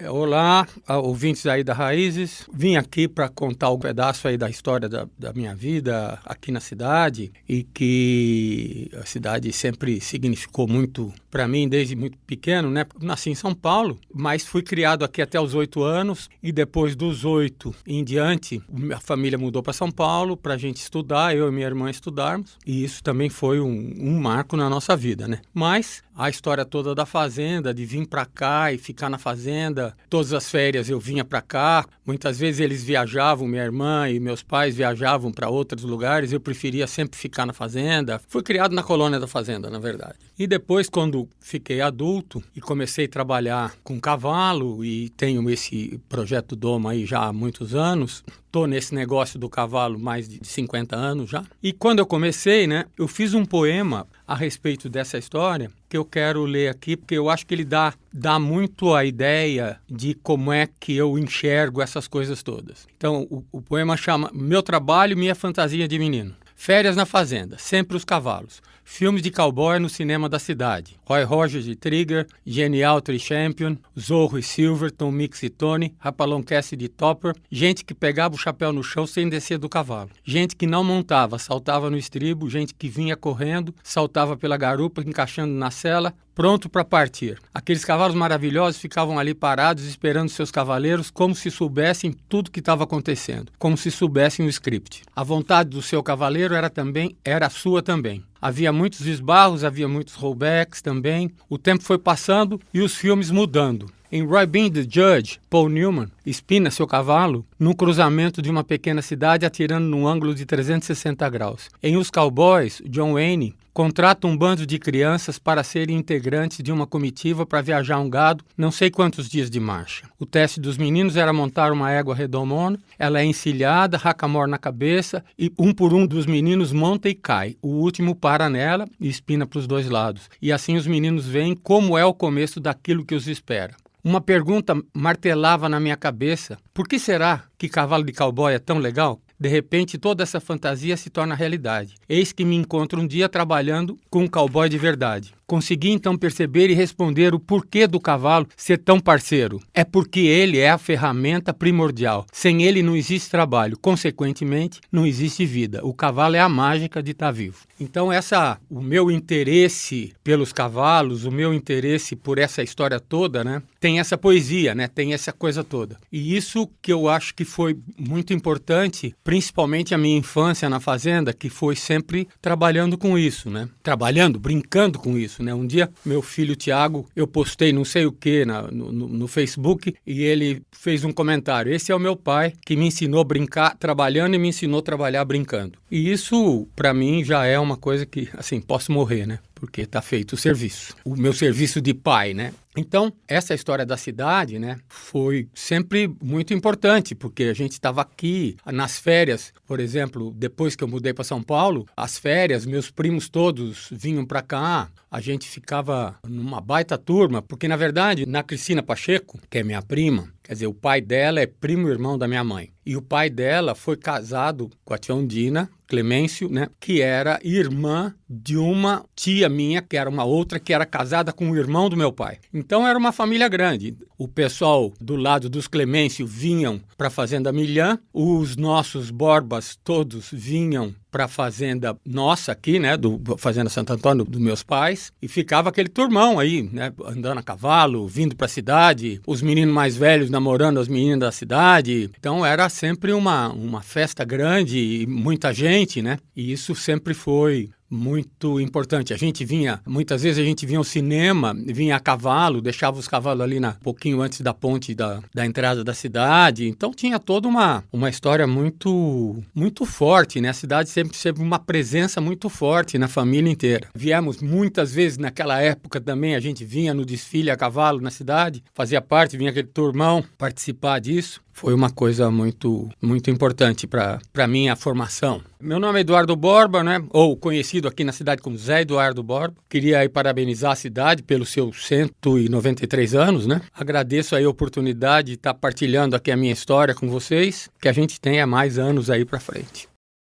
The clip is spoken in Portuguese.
Olá, ouvintes aí da Raízes. Vim aqui para contar um pedaço aí da história da minha vida aqui na cidade e que a cidade sempre significou muito para mim desde muito pequeno, né? Nasci em São Paulo, mas fui criado aqui até os 8 anos e depois dos 8 em diante, a família mudou para São Paulo para a gente estudar, eu e minha irmã estudarmos, e isso também foi um marco na nossa vida, né? Mas a história toda da fazenda, de vir para cá e ficar na fazenda, todas as férias eu vinha para cá, muitas vezes eles viajavam, minha irmã e meus pais viajavam para outros lugares, eu preferia sempre ficar na fazenda. Fui criado na colônia da fazenda, na verdade. E depois, quando fiquei adulto e comecei a trabalhar com cavalo e tenho esse projeto Doma aí já há muitos anos, estou nesse negócio do cavalo mais de 50 anos já. E quando eu comecei, né, eu fiz um poema a respeito dessa história que eu quero ler aqui, porque eu acho que ele dá muito a ideia de como é que eu enxergo essas coisas todas. Então, o poema chama Meu Trabalho, Minha Fantasia de Menino. Férias na fazenda, sempre os cavalos. Filmes de cowboy no cinema da cidade. Roy Rogers de Trigger, Genial Tree Champion, Zorro e Silverton, Mix e Tony, Rapalon Cassidy de Topper. Gente que pegava o chapéu no chão sem descer do cavalo. Gente que não montava, saltava no estribo. Gente que vinha correndo, saltava pela garupa, encaixando na sela, pronto para partir. Aqueles cavalos maravilhosos ficavam ali parados esperando seus cavaleiros como se soubessem tudo que estava acontecendo, como se soubessem o script. A vontade do seu cavaleiro era sua também. Havia muitos esbarros, havia muitos rollbacks também. O tempo foi passando e os filmes mudando. Em Roy Bean the Judge, Paul Newman espina seu cavalo num cruzamento de uma pequena cidade atirando num ângulo de 360 graus. Em Os Cowboys, John Wayne contrata um bando de crianças para serem integrantes de uma comitiva para viajar um gado, não sei quantos dias de marcha. O teste dos meninos era montar uma égua redomona, ela é encilhada, racamor na cabeça, e um por um dos meninos monta e cai. O último para nela e espina para os dois lados. E assim os meninos veem como é o começo daquilo que os espera. Uma pergunta martelava na minha cabeça: por que será que cavalo de cowboy é tão legal? De repente, toda essa fantasia se torna realidade. Eis que me encontro um dia trabalhando com um cowboy de verdade. Consegui então perceber e responder o porquê do cavalo ser tão parceiro. É porque ele é a ferramenta primordial. Sem ele não existe trabalho. Consequentemente, não existe vida. O cavalo é a mágica de estar vivo. Então, o meu interesse pelos cavalos, o meu interesse por essa história toda, né, tem essa poesia, né, tem essa coisa toda. E isso que eu acho que foi muito importante, principalmente a minha infância na fazenda, que foi sempre trabalhando com isso, né? Trabalhando, brincando com isso, né? Um dia, meu filho Tiago, eu postei não sei o que no Facebook e ele fez um comentário: esse é o meu pai que me ensinou a brincar trabalhando e me ensinou a trabalhar brincando. E isso, para mim, já é uma coisa que, assim, posso morrer, né? Porque está feito o serviço. O meu serviço de pai, né? Então, essa história da cidade, né, foi sempre muito importante, porque a gente estava aqui nas férias, por exemplo, depois que eu mudei para São Paulo, as férias, meus primos todos vinham para cá, a gente ficava numa baita turma, porque, na verdade, na Cristina Pacheco, que é minha prima, quer dizer, o pai dela é primo irmão da minha mãe. E o pai dela foi casado com a tia Ondina Clemêncio, né, que era irmã de uma tia minha, que era uma outra, que era casada com o irmão do meu pai. Então era uma família grande. O pessoal do lado dos Clemêncio vinham para a Fazenda Milhã, os nossos Borbas todos vinham para a fazenda nossa aqui, né, do Fazenda Santo Antônio, dos meus pais, e ficava aquele turmão aí, né, andando a cavalo, vindo para a cidade, os meninos mais velhos namorando as meninas da cidade. Então era sempre uma festa grande e muita gente, né, e isso sempre foi muito importante. Muitas vezes a gente vinha ao cinema, vinha a cavalo, deixava os cavalos ali um pouquinho antes da ponte da entrada da cidade. Então tinha toda uma história muito, muito forte, né? A cidade sempre teve uma presença muito forte na família inteira. Viemos muitas vezes naquela época também, a gente vinha no desfile a cavalo na cidade, fazia parte, vinha aquele turmão participar disso. Foi uma coisa muito, muito importante para a minha formação. Meu nome é Eduardo Borba, né? Ou conhecido aqui na cidade como Zé Eduardo Borba. Queria aí parabenizar a cidade pelos seus 193 anos, né? Agradeço aí a oportunidade de estar partilhando aqui a minha história com vocês, que a gente tenha mais anos aí para frente.